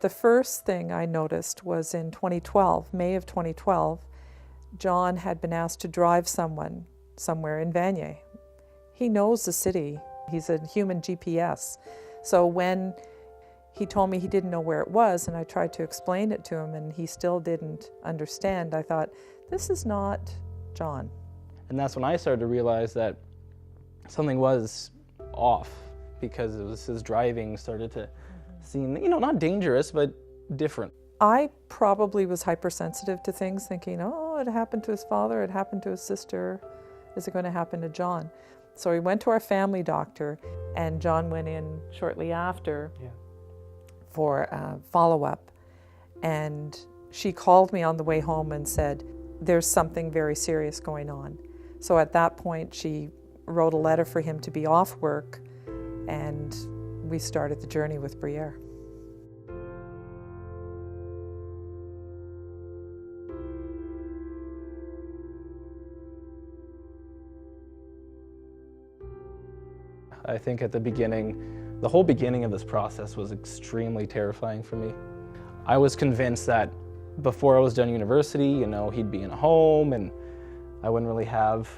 The first thing I noticed was in 2012, May of 2012, John had been asked to drive someone somewhere in Vanier. He knows the city. He's a human GPS. So when he told me he didn't know where it was, and I tried to explain it to him, and he still didn't understand, I thought, this is not John. And that's when I started to realize that something was off, because it was his driving started to seem, not dangerous, but different. I probably was hypersensitive to things, thinking, oh, it happened to his father, it happened to his sister, is it going to happen to John? So we went to our family doctor, and John went in shortly after for a follow-up. And she called me on the way home and said, there's something very serious going on. So at that point, she wrote a letter for him to be off work, and we started the journey with Briere. I think at the beginning, the whole beginning of this process was extremely terrifying for me. I was convinced that before I was done university, he'd be in a home and I wouldn't really have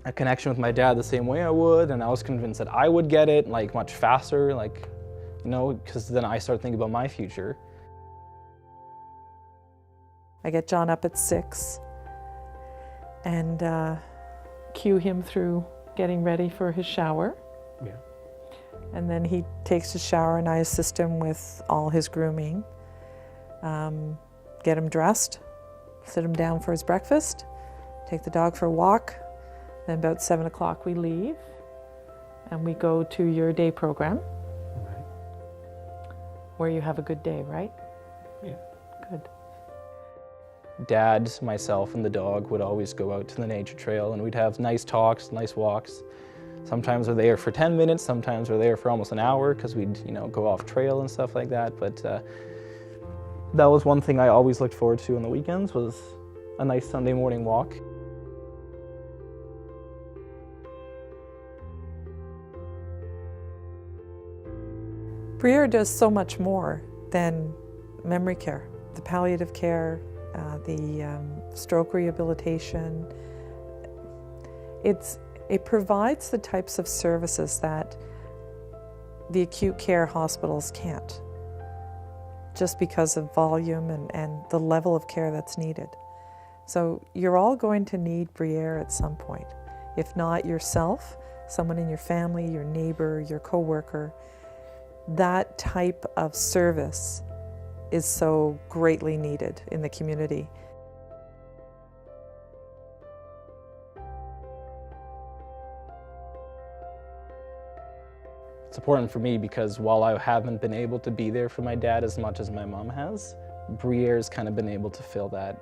a connection with my dad the same way I would, and I was convinced that I would get it much faster, because then I started thinking about my future. I get John up at 6 and cue him through getting ready for his shower. Yeah. And then he takes his shower and I assist him with all his grooming. Get him dressed, sit him down for his breakfast, take the dog for a walk. Then about 7 o'clock we leave and we go to your day program. Right. Where you have a good day, right? Yeah. Good. Dad, myself, and the dog would always go out to the nature trail, and we'd have nice talks, nice walks. Sometimes we're there for 10 minutes, sometimes we're there for almost an hour because we'd, go off trail and stuff like that. But that was one thing I always looked forward to on the weekends, was a nice Sunday morning walk. Briere does so much more than memory care, the palliative care, the stroke rehabilitation. It provides the types of services that the acute care hospitals can't, just because of volume and the level of care that's needed. So you're all going to need Briere at some point. If not yourself, someone in your family, your neighbor, your coworker. That type of service is so greatly needed in the community. It's important for me because while I haven't been able to be there for my dad as much as my mom has, Briere's kind of been able to fill that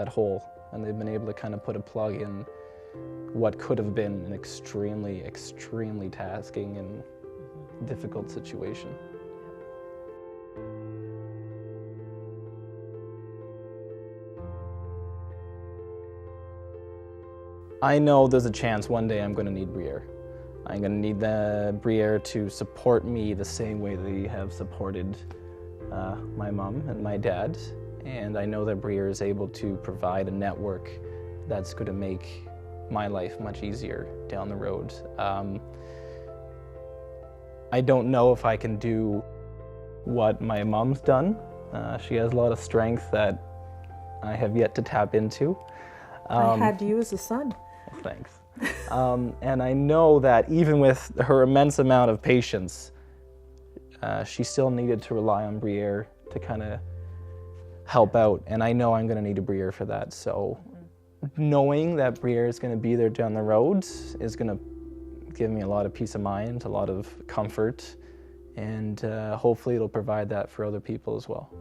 hole, and they've been able to kind of put a plug in what could have been an extremely, extremely tasking and difficult situation. I know there's a chance one day I'm going to need Briere. I'm going to need the Briere to support me the same way they have supported my mom and my dad. And I know that Briere is able to provide a network that's going to make my life much easier down the road. I don't know if I can do what my mom's done. She has a lot of strength that I have yet to tap into. I had you as a son. Thanks. And I know that even with her immense amount of patience, she still needed to rely on Briere to kind of help out. And I know I'm going to need a Briere for that. So knowing that Briere is going to be there down the road is going to give me a lot of peace of mind, a lot of comfort, and hopefully it'll provide that for other people as well.